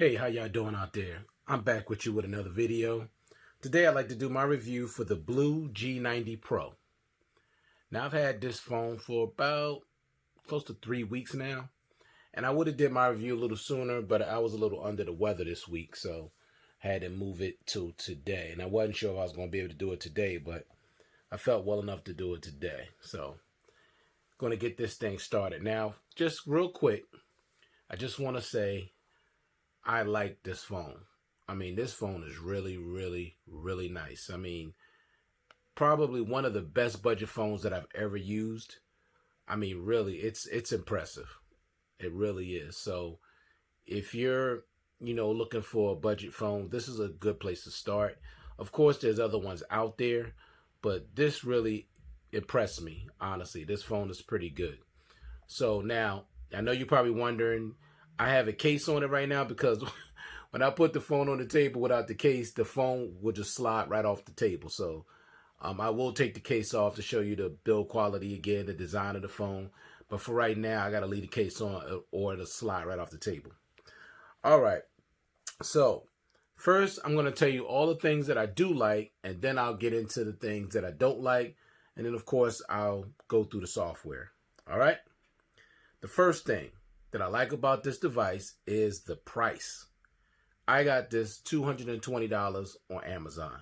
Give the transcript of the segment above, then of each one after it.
Hey, how y'all doing out there? I'm back with you with another video. Today I'd like to do my review for the Blu G90 Pro. Now I've had this phone for about close to 3 weeks now, and I would have did my review a little sooner, but I was a little under the weather this week, so I had to move it to today. And I wasn't sure if I was going to be able to do it today, but I felt well enough to do it today. So going to get this thing started. Now, just real quick, I just want to say I like this phone. I mean, this phone is really, really, really nice. I mean, probably one of the best budget phones that I've ever used. I mean, really, it's impressive. It really is. So if you're, looking for a budget phone, this is a good place to start. Of course, there's other ones out there, but this really impressed me, honestly. This phone is pretty good. So now, I know you're probably wondering, I have a case on it right now because when I put the phone on the table without the case, the phone will just slide right off the table. So I will take the case off to show you the build quality again, the design of the phone. But for right now, I got to leave the case on or it'll slide right off the table. All right. So first, I'm going to tell you all the things that I do like, and then I'll get into the things that I don't like. And then, of course, I'll go through the software. All right. The first thing that I like about this device is the price. I got this $220 on Amazon.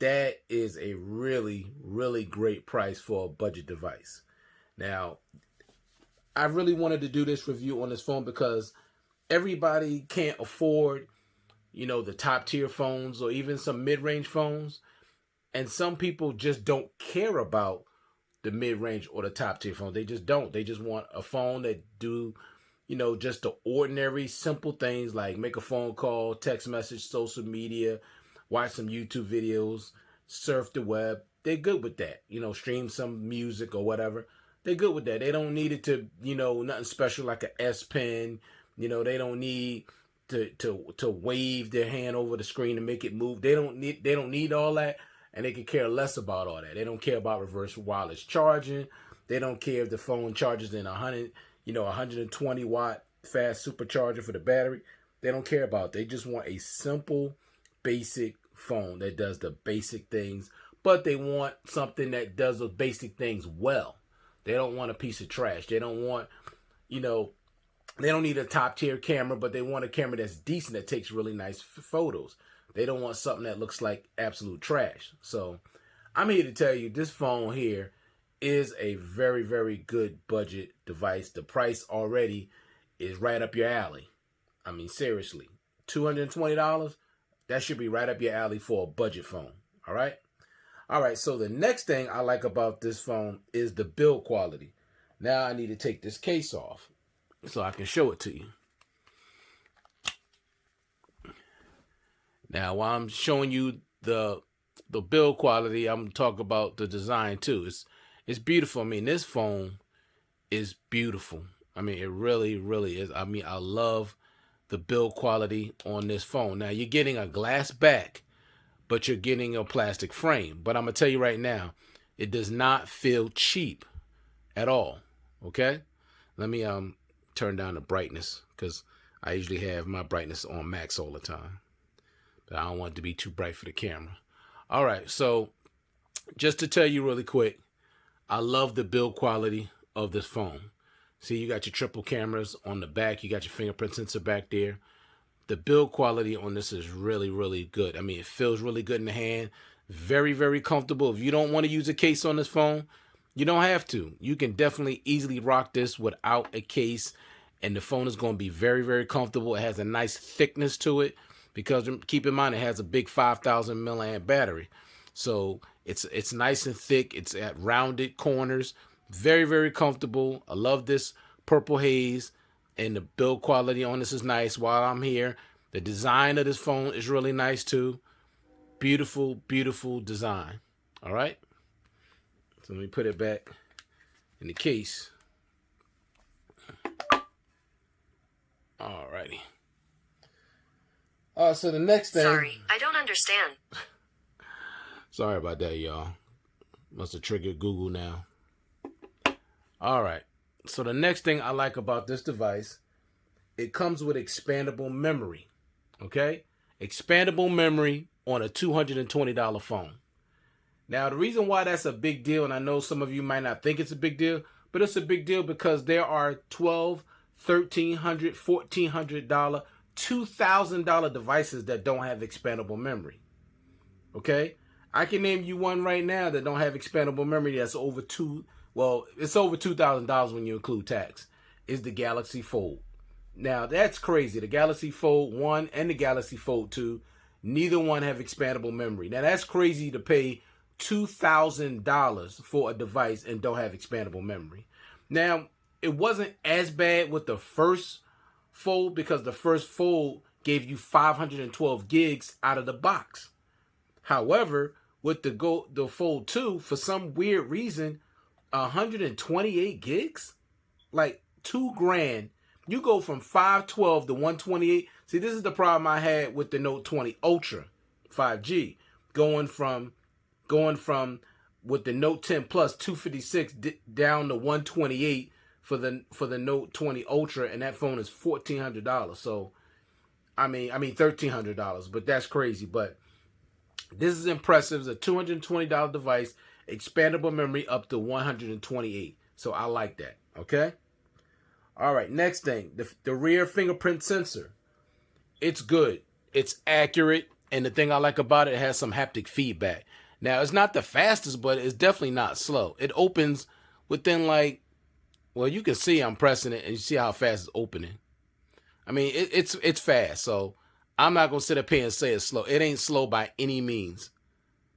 That is a really, really great price for a budget device. Now, I really wanted to do this review on this phone because everybody can't afford, the top tier phones or even some mid-range phones. And some people just don't care about the mid-range or the top tier phone. They just don't. They just want a phone that do just the ordinary, simple things like make a phone call, text message, social media, watch some YouTube videos, surf the web. They're good with that. Stream some music or whatever. They're good with that. They don't need it to, nothing special like an S Pen. They don't need to wave their hand over the screen and make it move. They don't need all that, and they can care less about all that. They don't care about reverse wireless charging. They don't care if the phone charges in 120 watt fast supercharger for the battery. They don't care about it. They just want a simple, basic phone that does the basic things, but they want something that does those basic things well. They don't want a piece of trash. They don't want, they don't need a top tier camera, but they want a camera that's decent, that takes really nice photos. They don't want something that looks like absolute trash. So I'm here to tell you this phone here is a very, very good budget device. The price already is right up your alley. I mean, seriously, $220, that should be right up your alley for a budget phone. All right. All right. So the next thing I like about this phone is the build quality. Now I need to take this case off so I can show it to you. Now, while I'm showing you the build quality, I'm talking about the design too. It's beautiful. I mean, this phone is beautiful. I mean, it really, really is. I mean, I love the build quality on this phone. Now, you're getting a glass back, but you're getting a plastic frame. But I'm going to tell you right now, it does not feel cheap at all. Okay? Let me turn down the brightness because I usually have my brightness on max all the time. But I don't want it to be too bright for the camera. All right, so just to tell you really quick, I love the build quality of this phone. See, you got your triple cameras on the back. You got your fingerprint sensor back there. The build quality on this is really, really good. I mean, it feels really good in the hand. Very, very comfortable. If you don't want to use a case on this phone, you don't have to. You can definitely easily rock this without a case. And the phone is going to be very, very comfortable. It has a nice thickness to it because keep in mind, it has a big 5,000 milliamp battery. So it's nice and thick. It's at rounded corners. Very, very comfortable. I love this purple haze, and the build quality on this is nice. While I'm here, the design of this phone is really nice too. Beautiful, beautiful design. All right. So let me put it back in the case. All righty. So the next thing. Sorry, I don't understand. Sorry about that, y'all. Must have triggered Google now. All right. So the next thing I like about this device it comes with expandable memory. Okay? Expandable memory on a $220 phone. Now, the reason why that's a big deal, and I know some of you might not think it's a big deal, but it's a big deal because there are $1,200, $1,300, $1,400, $2,000 devices that don't have expandable memory. Okay? I can name you one right now that don't have expandable memory that's over it's over $2,000 when you include tax. Is the Galaxy Fold. Now, that's crazy. The Galaxy Fold 1 and the Galaxy Fold 2, neither one have expandable memory. Now, that's crazy to pay $2,000 for a device and don't have expandable memory. Now, it wasn't as bad with the first Fold because the first Fold gave you 512 gigs out of the box. However, with the Fold 2, for some weird reason, 128 gigs? Like $2,000. You go from 512 to 128. See, this is the problem I had with the Note 20 Ultra 5G. Going from with the Note 10 Plus 256 down to 128 for the Note 20 Ultra, and that phone is $1,400. So I mean $1,300, but that's crazy. But this is impressive. It's a $220 device, expandable memory up to 128. So I like that. Okay. All right. Next thing, the rear fingerprint sensor. It's good. It's accurate, and the thing I like about it has some haptic feedback. Now, it's not the fastest, but it's definitely not slow. It opens within you can see I'm pressing it, and you see how fast it's opening. I mean, it's fast, so I'm not going to sit up here and say it's slow. It ain't slow by any means.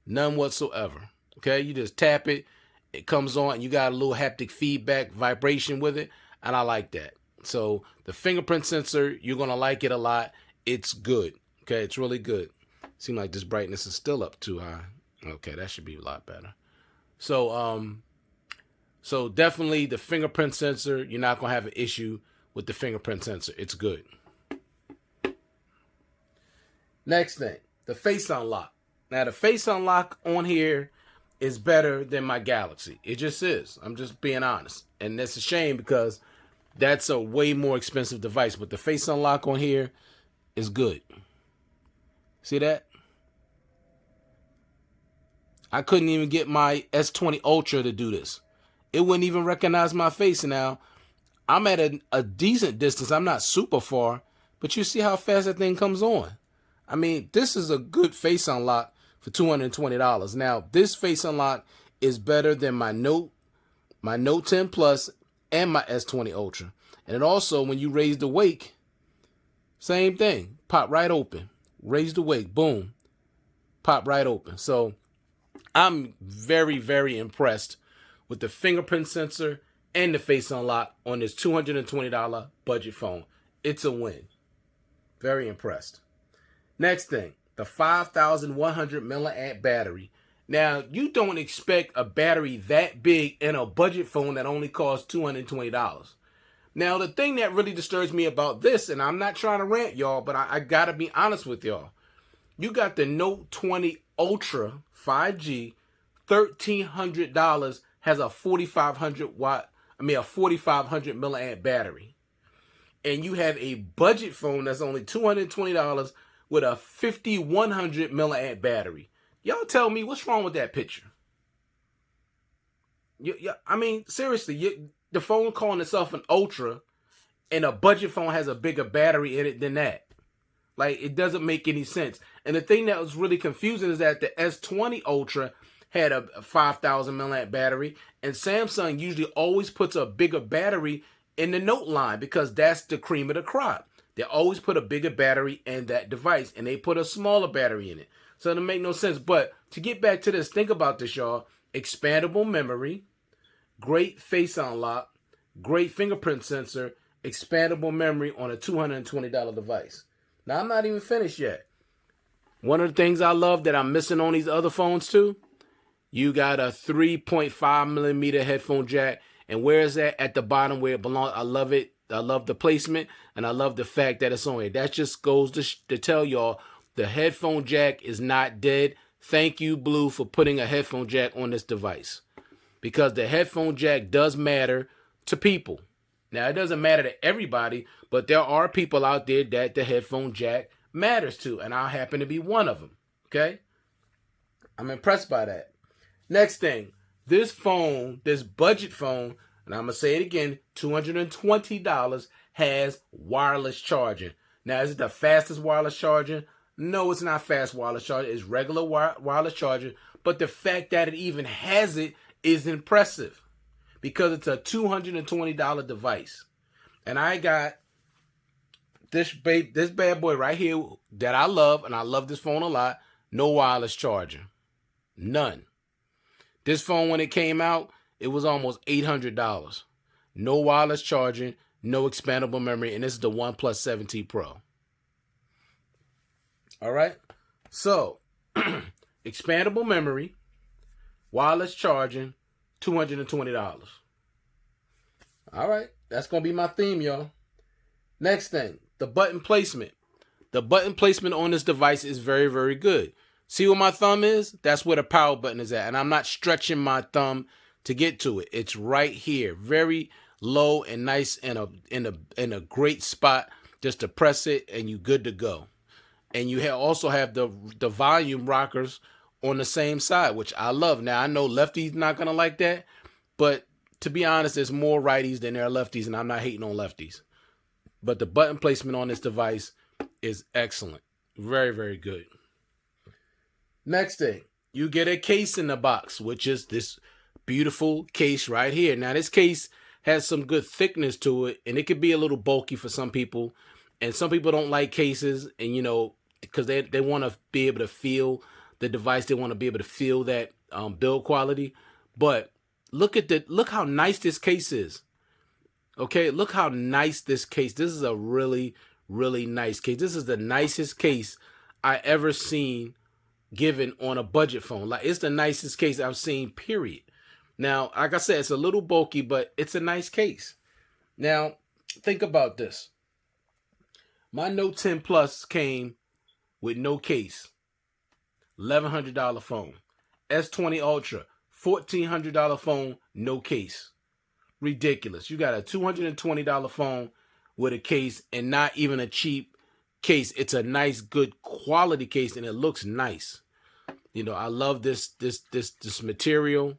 None whatsoever. Okay? You just tap it, it comes on, and you got a little haptic feedback vibration with it, and I like that. So, the fingerprint sensor, you're going to like it a lot. It's good. Okay? It's really good. Seems like this brightness is still up too high. Okay, that should be a lot better. So definitely the fingerprint sensor, you're not going to have an issue with the fingerprint sensor. It's good. Next thing, the face unlock. Now, the face unlock on here is better than my Galaxy. It just is. I'm just being honest. And that's a shame because that's a way more expensive device. But the face unlock on here is good. See that? I couldn't even get my S20 Ultra to do this. It wouldn't even recognize my face. Now, I'm at a decent distance. I'm not super far, but you see how fast that thing comes on. I mean, this is a good face unlock for $220. Now, this face unlock is better than my Note 10 Plus and my S20 Ultra. And it also, when you raise the wake, same thing. Pop right open. Raise the wake. Boom. Pop right open. So, I'm very, very impressed with the fingerprint sensor and the face unlock on this $220 budget phone. It's a win. Very impressed. Next thing, the 5,100 milliamp battery. Now, you don't expect a battery that big in a budget phone that only costs $220. Now, the thing that really disturbs me about this, and I'm not trying to rant, y'all, but I got to be honest with y'all. You got the Note 20 Ultra 5G, $1,300, has a 4,500 milliamp battery. And you have a budget phone that's only $220 with a 5,100 milliamp battery. Y'all tell me what's wrong with that picture? I mean, seriously, the phone calling itself an Ultra and a budget phone has a bigger battery in it than that. Like, it doesn't make any sense. And the thing that was really confusing is that the S20 Ultra had a 5,000 milliamp battery, and Samsung usually always puts a bigger battery in the Note line because that's the cream of the crop. They always put a bigger battery in that device, and they put a smaller battery in it. So it doesn't make no sense. But to get back to this, think about this, y'all. Expandable memory, great face unlock, great fingerprint sensor, expandable memory on a $220 device. Now, I'm not even finished yet. One of the things I love that I'm missing on these other phones too, you got a 3.5 millimeter headphone jack. And where is that? At the bottom where it belongs. I love it. I love the placement, and I love the fact that it's on here. That just goes to tell y'all the headphone jack is not dead. Thank you, Blu, for putting a headphone jack on this device. Because the headphone jack does matter to people. Now, it doesn't matter to everybody, but there are people out there that the headphone jack matters to, and I happen to be one of them, okay? I'm impressed by that. Next thing, this phone, this budget phone, and I'm going to say it again, $220, has wireless charging. Now, is it the fastest wireless charging? No, it's not fast wireless charging. It's regular wireless charging, but the fact that it even has it is impressive because it's a $220 device. And I got this bad boy right here that I love, and I love this phone a lot. No wireless charging. None. This phone, when it came out, it was almost $800. No wireless charging, no expandable memory, and this is the OnePlus 7T Pro. All right? So, expandable memory, wireless charging, $220. All right, that's going to be my theme, y'all. Next thing, the button placement. The button placement on this device is very, very good. See where my thumb is? That's where the power button is at. And I'm not stretching my thumb to get to it. It's right here. Very low and nice in a great spot just to press it and you good to go. And you also have the volume rockers on the same side, which I love. Now, I know lefties not going to like that, but to be honest, there's more righties than there are lefties, and I'm not hating on lefties. But the button placement on this device is excellent. Very, very good. Next thing, you get a case in the box, which is this beautiful case right here. Now, this case has some good thickness to it, and it could be a little bulky for some people. And some people don't like cases, and you know, because they want to be able to feel the device. They want to be able to feel that build quality. But look how nice this case is. Okay, look how nice this case. This is a really, really nice case. This is the nicest case I ever seen given on a budget phone. Like, it's the nicest case I've seen, period. Now, like I said, it's a little bulky, but it's a nice case. Now, think about this. My Note 10 Plus came with no case. $1,100 phone. S20 Ultra, $1,400 phone, no case. Ridiculous. You got a $220 phone with a case and not even a cheap case. It's a nice, good quality case, and it looks nice. You know, I love this material.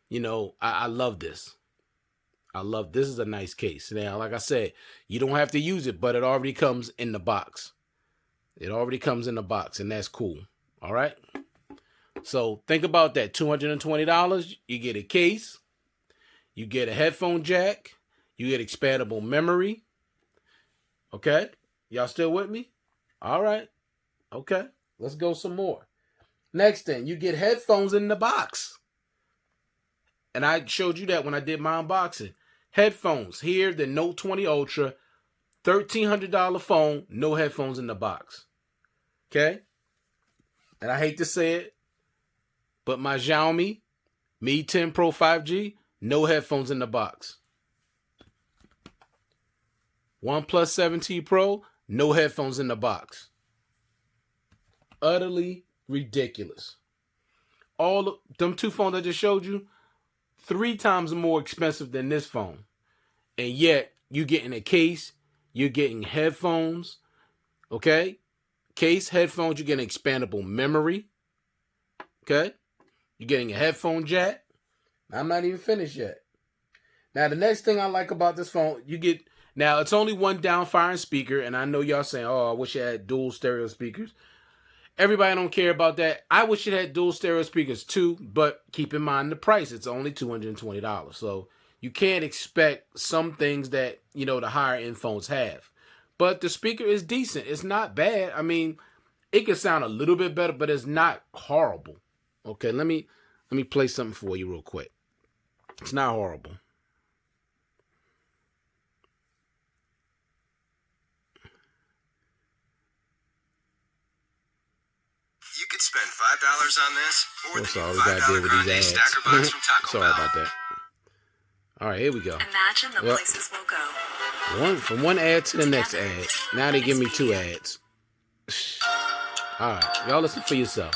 You know, I love this. This is a nice case. Now, like I said, you don't have to use it, but it already comes in the box. It already comes in the box, and that's cool. All right? So think about that. $220, you get a case, you get a headphone jack, you get expandable memory. Okay? Y'all still with me? All right. Okay. Let's go some more. Next thing, you get headphones in the box. And I showed you that when I did my unboxing. Headphones. Here, the Note 20 Ultra, $1,300 phone, no headphones in the box. Okay? And I hate to say it, but my Xiaomi Mi 10 Pro 5G, no headphones in the box. OnePlus 7T Pro, no headphones in the box. Utterly ridiculous. All of them two phones I just showed you, 3 times more expensive than this phone. And yet, you're getting a case, you're getting headphones, okay? Case, headphones, you're getting expandable memory, okay? You're getting a headphone jack. I'm not even finished yet. Now, the next thing I like about this phone, you get, now it's only one down-firing speaker, and I know y'all saying, oh, I wish it had dual stereo speakers. Everybody don't care about that. I wish it had dual stereo speakers too, but keep in mind the price. It's only $220. So you can't expect some things that, you know, the higher end phones have. But the speaker is decent. It's not bad. I mean, it could sound a little bit better, but it's not horrible. Okay, let me play something for you real quick. It's not horrible. You could spend $5 on this, or That's all we gotta do with these ads. Sorry about that. All right, here we go. Imagine the places we'll go. From one ad to the next ad. Now they give me 2 ads. All right, y'all listen for yourself.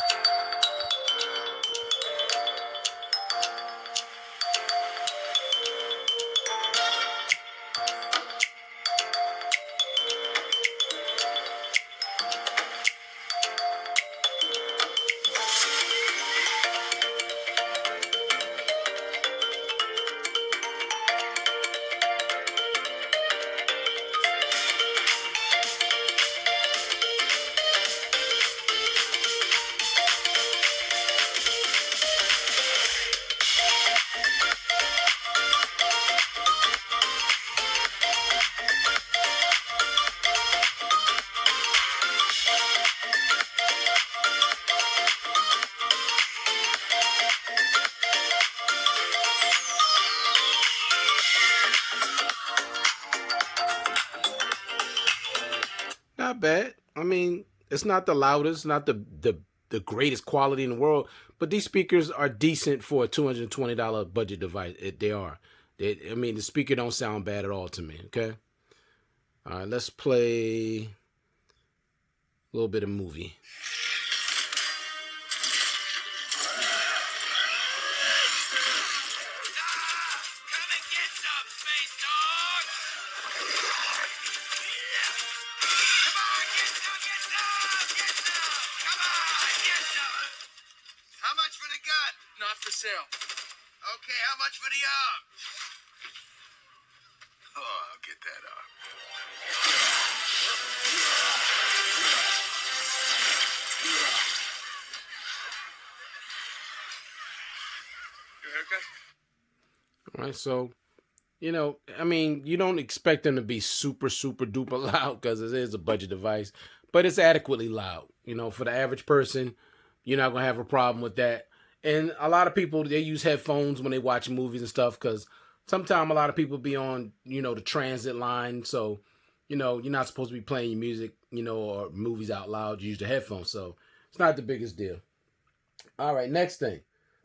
not bad. I mean, it's not the loudest, not the greatest quality in the world, but these speakers are decent for a $220 budget device. They are. I mean, the speaker don't sound bad at all to me. Okay. All right, let's play a little bit of movie. How much for the gun? Not for sale. Okay, how much for the arm? Oh, I'll get that arm. Your haircut? All right, so, I mean, you don't expect them to be super, super duper loud because it is a budget device, but it's adequately loud. For the average person, you're not going to have a problem with that. And a lot of people, they use headphones when they watch movies and stuff because sometimes a lot of people be on, the transit line. So, you're not supposed to be playing your music, or movies out loud. You use the headphones. So it's not the biggest deal. All right, next thing,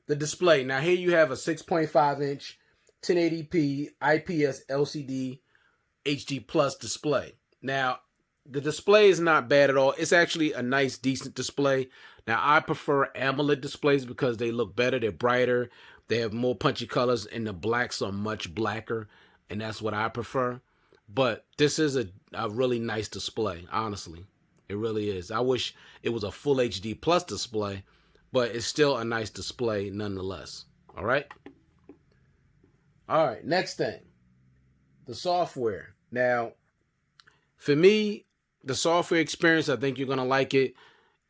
the display. Now here you have a 6.5-inch 1080p IPS LCD HD Plus display. Now, the display is not bad at all. It's actually a nice, decent display. Now, I prefer AMOLED displays because they look better. They're brighter. They have more punchy colors, and the blacks are much blacker, and that's what I prefer. But this is a really nice display, honestly. It really is. I wish it was a full HD Plus display, but it's still a nice display nonetheless. All right? All right, next thing, the software. Now, for me, the software experience, I think you're going to like it.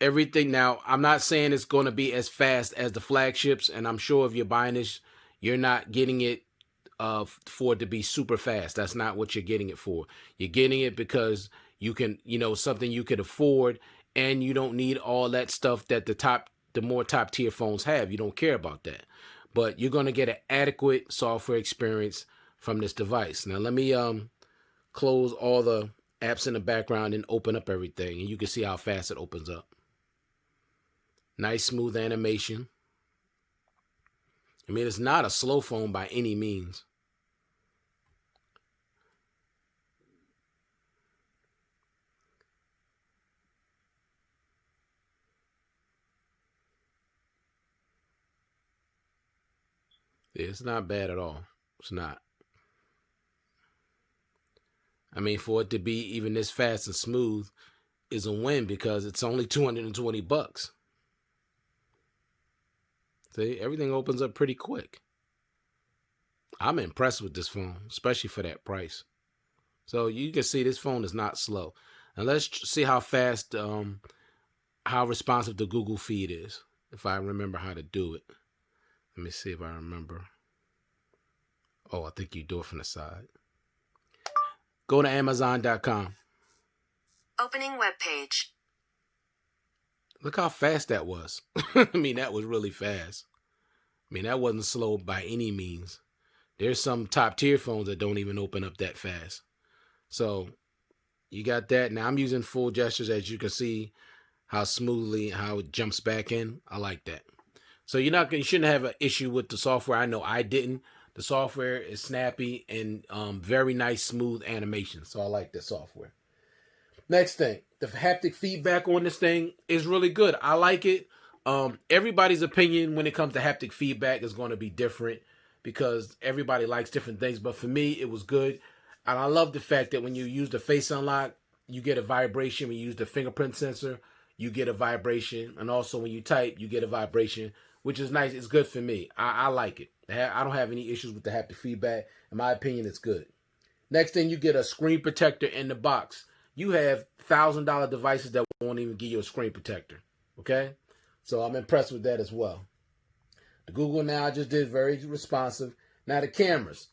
Everything. Now, I'm not saying it's going to be as fast as the flagships, and I'm sure if you're buying this, you're not getting it for it to be super fast. That's not what you're getting it for. You're getting it because you can, something you could afford, and you don't need all that stuff that the more top tier phones have. You don't care about that. But you're going to get an adequate software experience from this device. Now, let me close all the apps in the background and open up everything, and you can see how fast it opens up. Nice smooth animation. I mean, it's not a slow phone by any means. It's not bad at all. It's not. I mean, for it to be even this fast and smooth is a win because it's only $220. See, everything opens up pretty quick. I'm impressed with this phone, especially for that price. So you can see this phone is not slow. And let's see how fast, how responsive the Google feed is, if I remember how to do it. Let me see if I remember. Oh, I think you do it from the side. Go to Amazon.com. Opening web page. Look how fast that was. I mean, that was really fast. I mean, that wasn't slow by any means. There's some top tier phones that don't even open up that fast. So you got that. Now I'm using full gestures, as you can see how smoothly, how it jumps back in. I like that. So you shouldn't have an issue with the software. I know I didn't. The software is snappy and very nice, smooth animation. So I like the software. Next thing, the haptic feedback on this thing is really good. I like it. Everybody's opinion when it comes to haptic feedback is going to be different because everybody likes different things. But for me, it was good. And I love the fact that when you use the face unlock, you get a vibration. When you use the fingerprint sensor, you get a vibration. And also when you type, you get a vibration, which is nice. It's good for me. I like it. I don't have any issues with the haptic feedback. In my opinion, it's good. Next thing, you get a screen protector in the box. You have $1,000 devices that won't even give you a screen protector. Okay? So I'm impressed with that as well. The Google Now I just did very responsive. Now the cameras.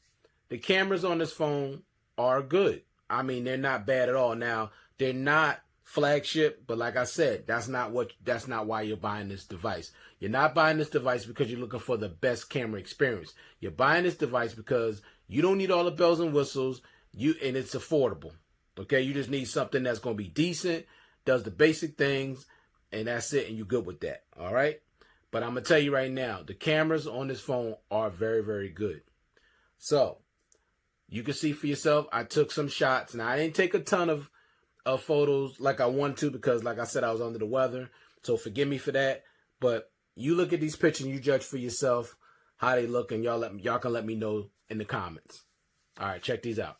The cameras on this phone are good. I mean, they're not bad at all. Now, they're not flagship, but like I said, that's not why you're buying this device. You're not buying this device because you're looking for the best camera experience. You're buying this device because you don't need all the bells and whistles, and it's affordable. Okay, you just need something that's going to be decent, does the basic things, and that's it, and you're good with that. All right. But I'm going to tell you right now, the cameras on this phone are very, very good. So you can see for yourself, I took some shots. Now, I didn't take a ton of photos like I wanted to because, like I said, I was under the weather. So forgive me for that. But you look at these pictures and you judge for yourself how they look, and y'all can let me know in the comments. All right, check these out.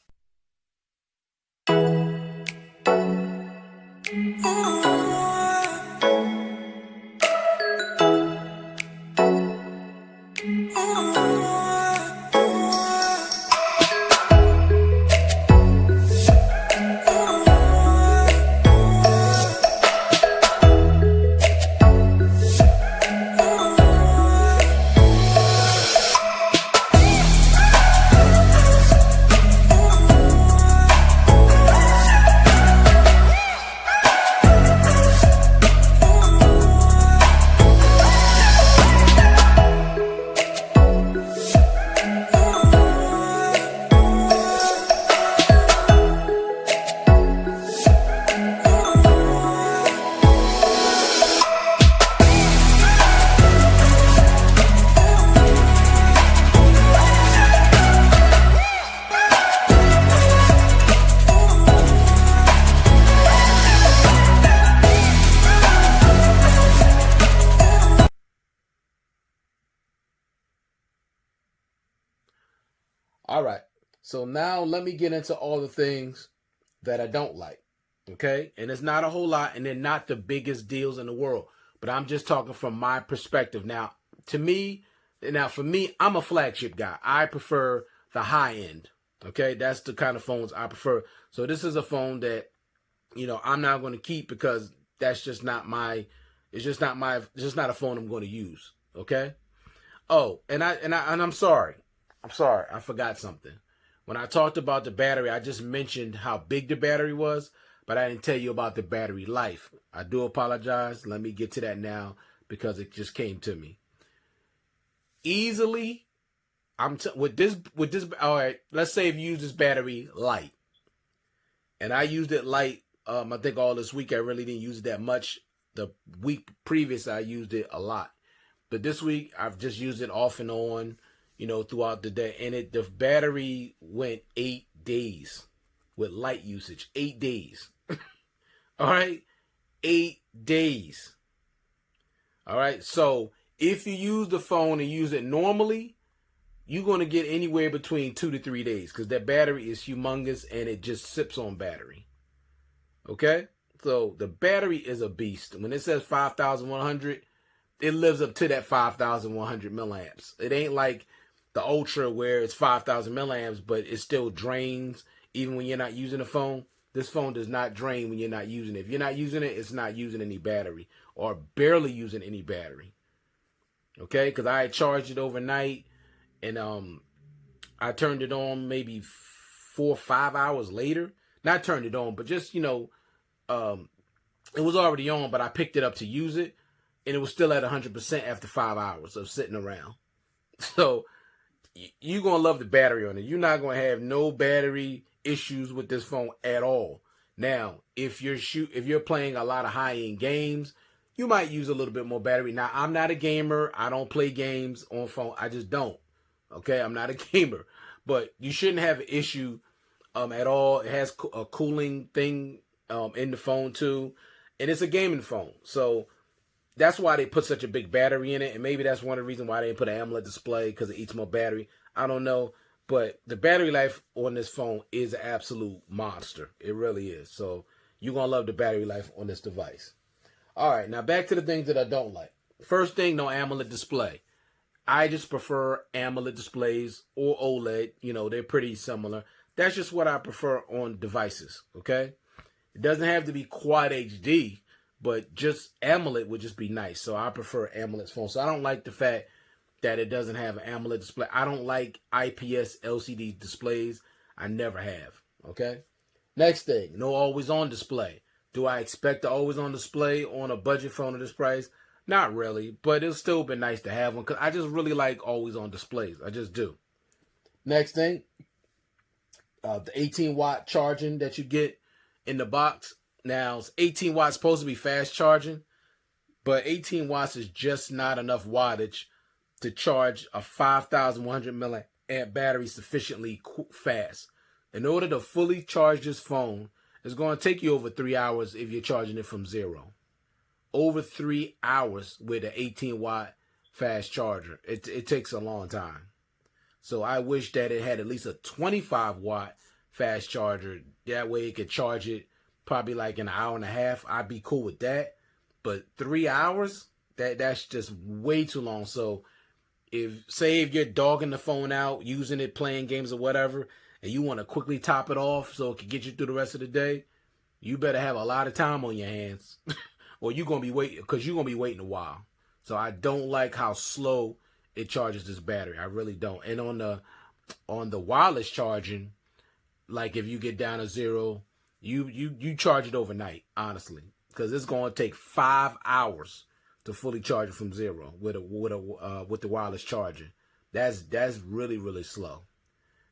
All right. So now let me get into all the things that I don't like. Okay. And it's not a whole lot, and they're not the biggest deals in the world, but I'm just talking from my perspective. Now, for me, I'm a flagship guy. I prefer the high end. Okay. That's the kind of phones I prefer. So this is a phone that, I'm not going to keep because that's just not it's just not a phone I'm going to use. Okay. Oh, and I'm sorry. I forgot something. When I talked about the battery, I just mentioned how big the battery was, but I didn't tell you about the battery life. I do apologize. Let me get to that now because it just came to me. Easily, with this. All right, let's say if you use this battery light, and I used it light. I think all this week I really didn't use it that much. The week previous I used it a lot, but this week I've just used it off and on, throughout the day. And the battery went 8 days with light usage. 8 days. All right. 8 days. All right. So if you use the phone and use it normally, you're going to get anywhere between 2 to 3 days because that battery is humongous and it just sips on battery. Okay. So the battery is a beast. When it says 5,100, it lives up to that 5,100 milliamps. It ain't like the Ultra where it's 5,000 milliamps, but it still drains even when you're not using the phone. This phone does not drain when you're not using it. If you're not using it, it's not using any battery or barely using any battery. Okay, because I had charged it overnight and I turned it on maybe 4 or 5 hours later. Not turned it on, but just, it was already on, but I picked it up to use it. And it was still at 100% after 5 hours of sitting around. So you're going to love the battery on it. You're not going to have no battery issues with this phone at all. Now, if you're playing a lot of high-end games, you might use a little bit more battery. Now, I'm not a gamer. I don't play games on phone. I just don't. Okay, I'm not a gamer. But you shouldn't have an issue at all. It has a cooling thing in the phone too. And it's a gaming phone. So that's why they put such a big battery in it. And maybe that's one of the reasons why they didn't put an AMOLED display, because it eats more battery. I don't know. But the battery life on this phone is an absolute monster. It really is. So you're going to love the battery life on this device. All right. Now back to the things that I don't like. First thing, no AMOLED display. I just prefer AMOLED displays or OLED. They're pretty similar. That's just what I prefer on devices. Okay. It doesn't have to be Quad HD. But just AMOLED would just be nice. So I prefer AMOLED phones. So I don't like the fact that it doesn't have an AMOLED display. I don't like IPS LCD displays. I never have. Okay. Next thing, no always on display. Do I expect the always on display on a budget phone of this price? Not really, but it'll still be nice to have one because I just really like always on displays. I just do. Next thing, the 18 watt charging that you get in the box. Now, 18 watts supposed to be fast charging, but 18 watts is just not enough wattage to charge a 5,100 milliamp battery sufficiently fast. In order to fully charge this phone, it's going to take you over 3 hours if you're charging it from zero. Over 3 hours with an 18 watt fast charger. It takes a long time. So I wish that it had at least a 25 watt fast charger. That way it could charge it probably like in an hour and a half. I'd be cool with that. But 3 hours, that's just way too long. So if you're dogging the phone out, using it, playing games or whatever, and you want to quickly top it off so it can get you through the rest of the day, you better have a lot of time on your hands. Or you're going to be waiting, because you're going to be waiting a while. So I don't like how slow it charges this battery. I really don't. And on the wireless charging, like if you get down to zero, you charge it overnight, honestly, because it's going to take 5 hours to fully charge it from zero with the wireless charging. That's really, really slow.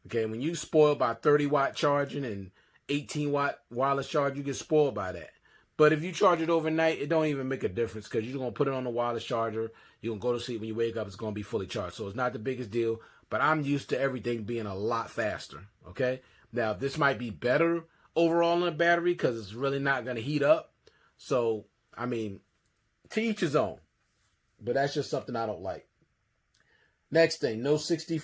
Okay, when you spoiled by 30 watt charging and 18 watt wireless charge, you get spoiled by that. But if you charge it overnight, it don't even make a difference, because you're going to put it on the wireless charger. You're going to go to sleep. When you wake up, it's going to be fully charged. So it's not the biggest deal, but I'm used to everything being a lot faster. Okay, now this might be better overall on the battery because it's really not going to heat up. So, I mean, to each his own, but that's just something I don't like. Next thing, no 60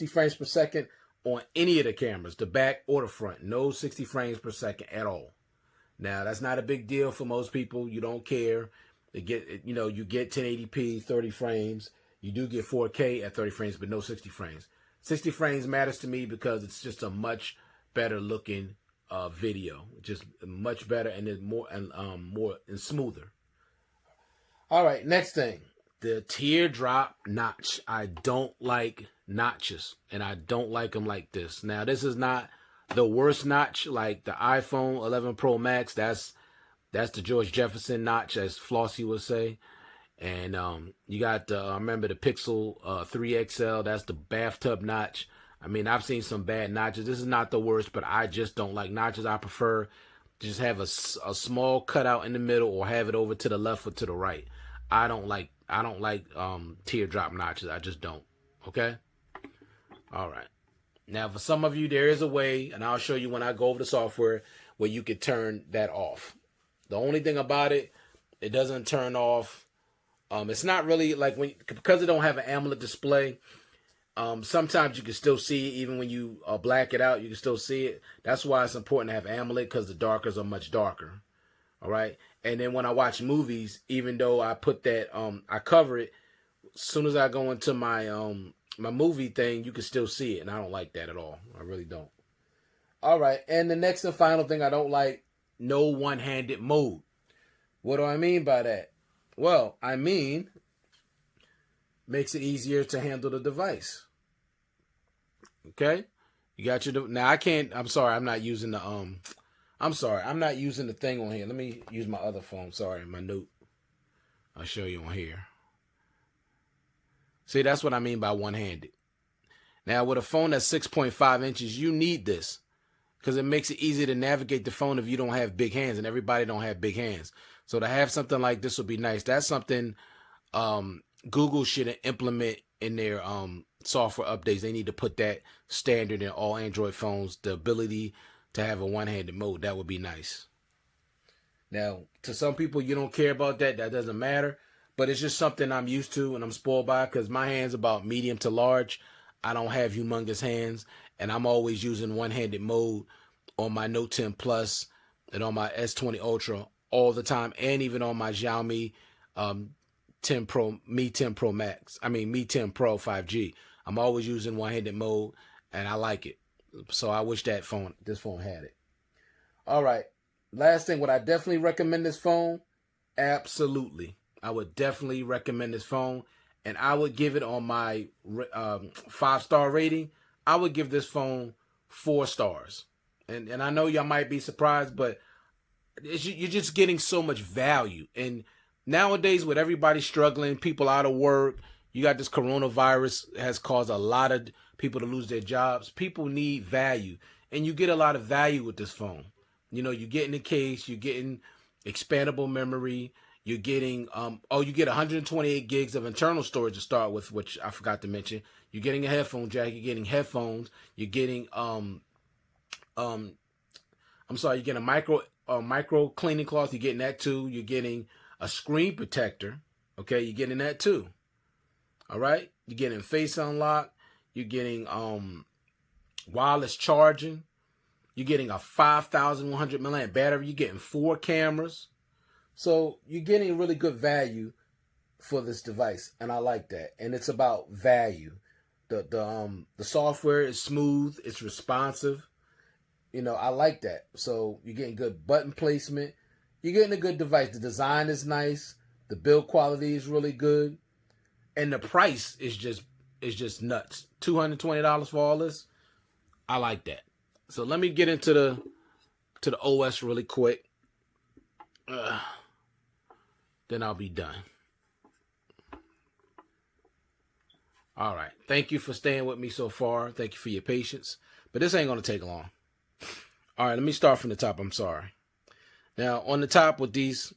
frames per second on any of the cameras, the back or the front. No 60 frames per second at all. Now, that's not a big deal for most people. You don't care. You get 1080p, 30 frames. You do get 4K at 30 frames, but no 60 frames. 60 frames matters to me because it's just a much better looking video. Just much better and then more and smoother. All right, next thing, the Teardrop Notch. I don't like notches, and I don't like them like this. Now, this is not the worst notch like the iPhone 11 Pro Max. That's the George Jefferson notch, as Flossie would say. And you got remember the Pixel 3 XL. That's the bathtub notch. I mean, I've seen some bad notches. This is not the worst, but I just don't like notches. I prefer to just have a small cutout in the middle, or have it over to the left or to the right. I don't like teardrop notches. I just don't. Okay. All right. Now, for some of you, there is a way, and I'll show you when I go over the software, where you could turn that off. The only thing about it, it doesn't turn off. It's not really like because it don't have an AMOLED display. Sometimes you can still see it, even when you black it out, you can still see it. That's why it's important to have AMOLED, because the darkers are much darker. All right. And then when I watch movies, even though I put that, I cover it, as soon as I go into my my movie thing, you can still see it, and I don't like that at all. I really don't. All right, and the next and final thing I don't like, no one-handed mode. What do I mean by that? Well, I mean, makes it easier to handle the device. Okay? You got your, now I can't, I'm sorry, I'm not using the, I'm not using the thing on here. Let me use my other phone. Sorry, my Note. I'll show you on here. See, that's what I mean by one-handed. Now, with a phone that's 6.5 inches, you need this, because it makes it easy to navigate the phone if you don't have big hands, and everybody don't have big hands. So to have something like this would be nice. That's something Google should implement in their software updates. They need to put that standard in all Android phones, the ability to have a one-handed mode. That would be nice. Now, to some people, you don't care about that. That doesn't matter. But it's just something I'm used to and I'm spoiled by, because my hand's about medium to large. I don't have humongous hands, and I'm always using one-handed mode on my Note 10 Plus and on my S20 Ultra all the time, and even on my Xiaomi 10 Pro, Mi 10 Pro Max. I mean, Mi 10 Pro 5G. I'm always using one-handed mode, and I like it. So I wish this phone had it. All right. Last thing, would I definitely recommend this phone? Absolutely. I would definitely recommend this phone, and I would give it, on my 5-star rating, I would give this phone 4 stars. And I know y'all might be surprised, but you're just getting so much value. And nowadays, with everybody struggling, people out of work, you got this coronavirus has caused a lot of people to lose their jobs. People need value, and you get a lot of value with this phone. You know, you get in the case, you're getting expandable memory, you're getting you get 128 gigs of internal storage to start with, which I forgot to mention. You're getting a headphone jack, you're getting headphones, you're getting you're getting a micro cleaning cloth, you're getting that too. You're getting a screen protector, okay, you're getting that too. All right, you're getting face unlock, you're getting wireless charging, you're getting a 5,100 milliamp battery, you're getting 4 cameras. So you're getting really good value for this device, and I like that. And it's about value. The software is smooth, it's responsive. You know, I like that. So you're getting good button placement. You're getting a good device. The design is nice. The build quality is really good. And the price is just nuts. $220 for all this. I like that. So let me get into the OS really quick. Then I'll be done. All right. Thank you for staying with me so far. Thank you for your patience. But this ain't going to take long. All right, let me start from the top. I'm sorry. Now, on the top with these,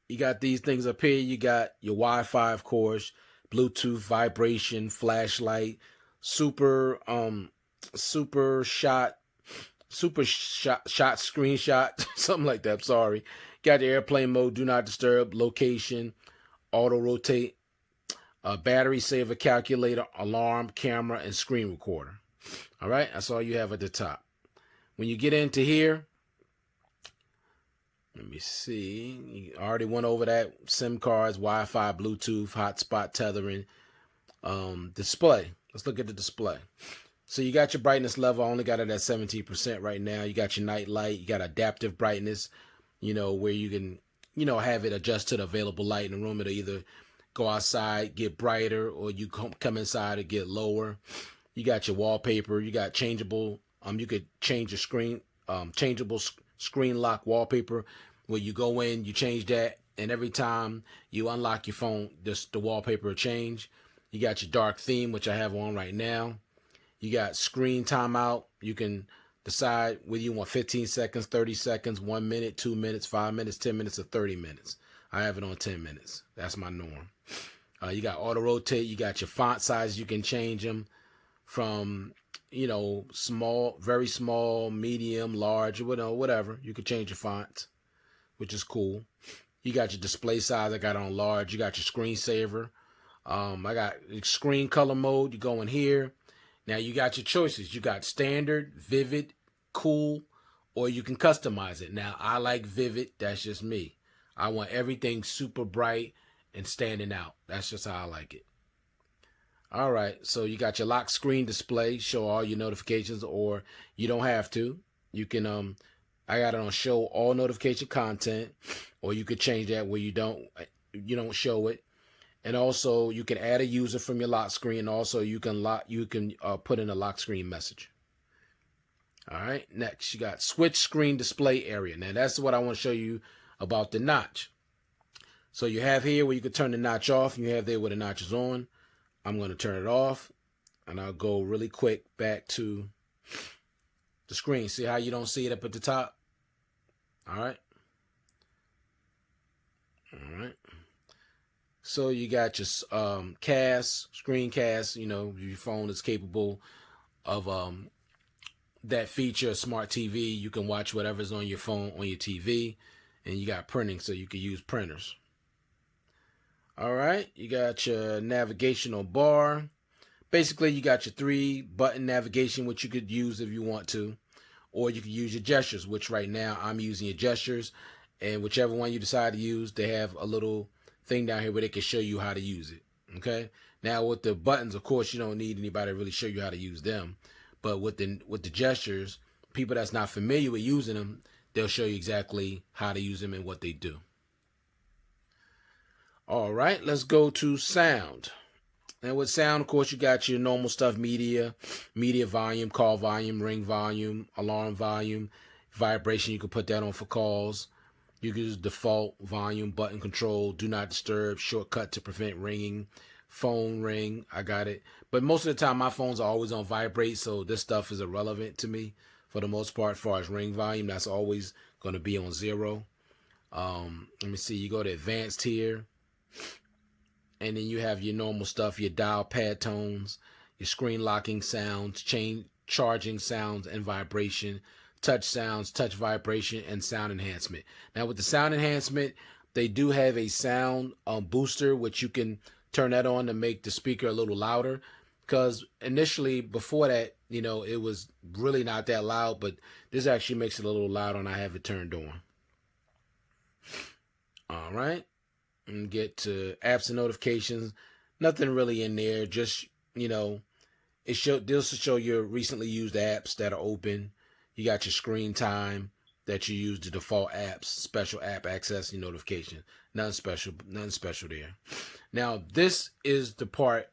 you got these things up here. You got your Wi-Fi, of course, Bluetooth, vibration, flashlight, super shot screenshot, something like that. I'm sorry. Got the airplane mode, do not disturb, location, auto rotate, battery saver calculator, alarm, camera, and screen recorder. All right, that's all you have at the top. When you get into here, let me see. You already went over that. SIM cards, Wi-Fi, Bluetooth, hotspot tethering, display. Let's look at the display. So you got your brightness level. I only got it at 17% right now. You got your night light. You got adaptive brightness, where you can, have it adjust to the available light in the room. It'll either go outside, get brighter, or you come inside and get lower. You got your wallpaper. You got changeable. You could change your screen, changeable screen lock wallpaper, where you go in, you change that, and every time you unlock your phone, the wallpaper will change. You got your dark theme, which I have on right now. You got screen timeout. You can decide whether you want 15 seconds, 30 seconds, 1 minute, 2 minutes, 5 minutes, 10 minutes, or 30 minutes. I have it on 10 minutes. That's my norm. You got auto rotate. You got your font size. You can change them from, small, very small, medium, large, whatever. You can change your font, which is cool. You got your display size. I got on large. You got your screensaver. I got screen color mode. You go in here. Now you got your choices. You got standard, vivid, cool, or you can customize it. Now I like vivid. That's just me. I want everything super bright and standing out. That's just how I like it. All right, so you got your lock screen display, show all your notifications, or you don't have to. You can, I got it on show all notification content, or you could change that where you don't show it. And also you can add a user from your lock screen. Also you can put in a lock screen message. All right, next you got switch screen display area. Now that's what I want to show you about the notch. So you have here where you can turn the notch off, and you have there where the notch is on. I'm going to turn it off, and I'll go really quick back to the screen. See how you don't see it up at the top? All right. All right. So you got your Screencast, your phone is capable of that feature, smart TV. You can watch whatever's on your phone, on your TV, and you got printing, so you can use printers. All right, you got your navigational bar. Basically, you got your 3-button navigation, which you could use if you want to, or you could use your gestures, which right now I'm using your gestures, and whichever one you decide to use, they have a little thing down here where they can show you how to use it. Okay. Now with the buttons, of course, you don't need anybody to really show you how to use them, but with the gestures, people that's not familiar with using them, they'll show you exactly how to use them and what they do. All right, let's go to sound. And with sound, of course, you got your normal stuff: media volume, call volume, ring volume, alarm volume, vibration. You can put that on for calls. You can use default volume, button control, do not disturb, shortcut to prevent ringing, phone ring. I got it. But most of the time, my phones are always on vibrate, so this stuff is irrelevant to me for the most part. As far as ring volume, that's always going to be on 0. Let me see. You go to advanced here, and then you have your normal stuff, your dial pad tones, your screen locking sounds, chain charging sounds and vibration, touch sounds, touch vibration, and sound enhancement. Now with the sound enhancement, they do have a sound booster, which you can turn that on to make the speaker a little louder. Because initially, before that, you know, it was really not that loud, but this actually makes it a little louder, and I have it turned on. All right, and get to apps and notifications. Nothing really in there. Just, you know, this will show your recently used apps that are open. You got your screen time that you use, the default apps, special app access, and notification. Nothing special there. Now this is the part,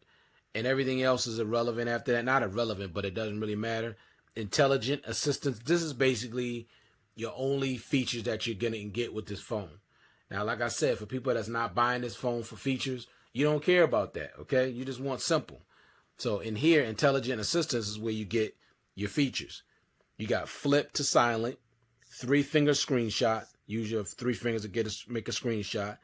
and everything else is irrelevant after that. Not irrelevant, but it doesn't really matter. Intelligent assistance. This is basically your only features that you're gonna get with this phone. Now, like I said, for people that's not buying this phone for features, you don't care about that, okay? You just want simple. So in here, intelligent assistance is where you get your features. You got flip to silent, 3-finger screenshot. Use your 3 fingers to make a screenshot.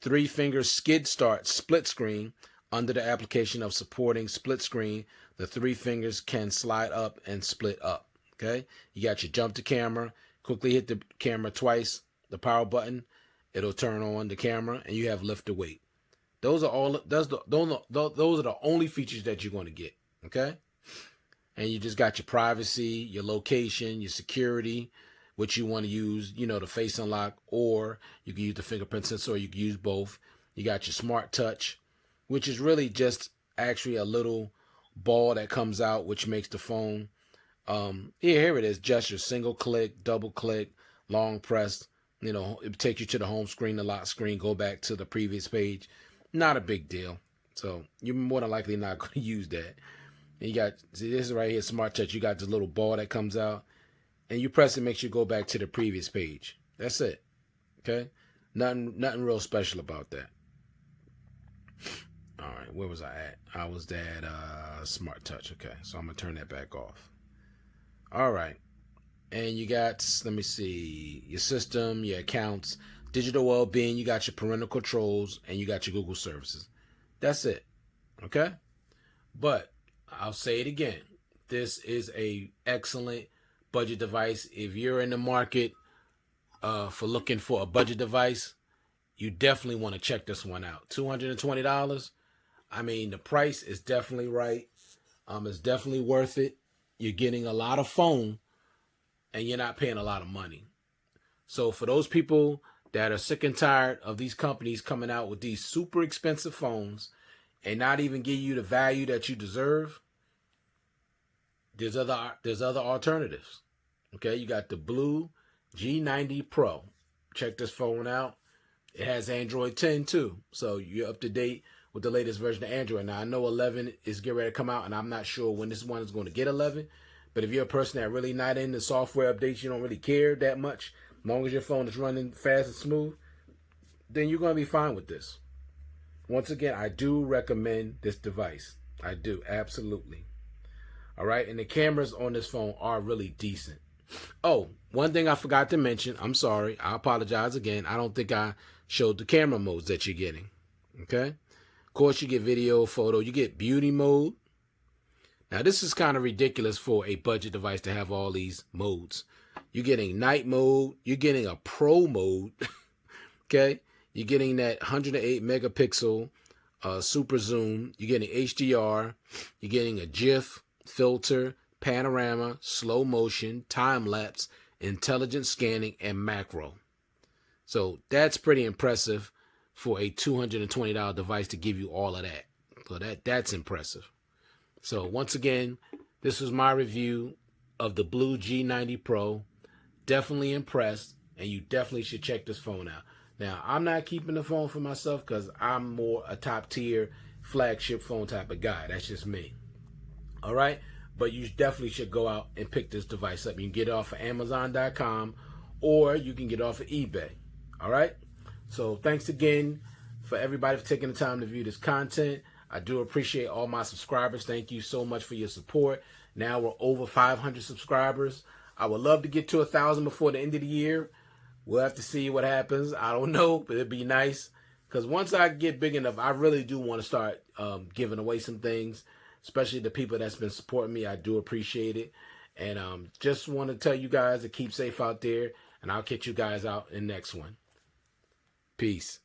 3-finger skid start split screen. Under the application of supporting split screen, the 3 fingers can slide up and split up, okay? You got your jump to camera. Quickly hit the camera twice, the power button. It'll turn on the camera, and you have lift to weight. Those are the only features that you're going to get, okay? And you just got your privacy, your location, your security, which you want to use, you know, the face unlock, or you can use the fingerprint sensor, or you can use both. You got your smart touch, which is really just actually a little ball that comes out, which makes the phone. Here it is, gesture, single click, double click, long press. You know, it takes you to the home screen, the lock screen, go back to the previous page. Not a big deal. So you're more than likely not going to use that. And you got, see, this is right here, Smart Touch. You got this little ball that comes out, and you press it, makes you go back to the previous page. That's it. Okay? Nothing real special about that. All right, where was I at? I was at Smart Touch. Okay, so I'm going to turn that back off. All right. And you got, let me see, your system, your accounts, digital well-being, you got your parental controls, and you got your Google services. That's it. Okay? But I'll say it again. This is a excellent budget device. If you're in the market for looking for a budget device, you definitely want to check this one out. $220. I mean, the price is definitely right. It's definitely worth it. You're getting a lot of phone, and you're not paying a lot of money. So for those people that are sick and tired of these companies coming out with these super expensive phones and not even give you the value that you deserve, there's other alternatives. Okay, you got the Blu G90 Pro. Check this phone out. It has Android 10 too, so you're up to date with the latest version of Android. Now I know 11 is getting ready to come out, and I'm not sure when this one is going to get 11. But if you're a person that really not into software updates, you don't really care that much, as long as your phone is running fast and smooth, then you're going to be fine with this. Once again, I do recommend this device. I do, absolutely. All right, and the cameras on this phone are really decent. Oh, one thing I forgot to mention, I'm sorry, I apologize again. I don't think I showed the camera modes that you're getting. Okay? Of course, you get video, photo, you get beauty mode. Now, this is kind of ridiculous for a budget device to have all these modes. You're getting night mode. You're getting a pro mode. Okay? You're getting that 108 megapixel super zoom. You're getting HDR. You're getting a GIF, filter, panorama, slow motion, time lapse, intelligent scanning, and macro. So that's pretty impressive for a $220 device to give you all of that. So that's impressive. So once again, this was my review of the Blu G90 Pro. Definitely impressed, and you definitely should check this phone out. Now, I'm not keeping the phone for myself because I'm more a top tier flagship phone type of guy. That's just me. All right? But you definitely should go out and pick this device up. You can get it off of Amazon.com, or you can get it off of eBay. All right? So thanks again for everybody for taking the time to view this content. I do appreciate all my subscribers. Thank you so much for your support. Now we're over 500 subscribers. I would love to get to 1,000 before the end of the year. We'll have to see what happens. I don't know, but it'd be nice. Because once I get big enough, I really do want to start giving away some things, especially the people that's been supporting me. I do appreciate it. And just want to tell you guys to keep safe out there. And I'll catch you guys out in the next one. Peace.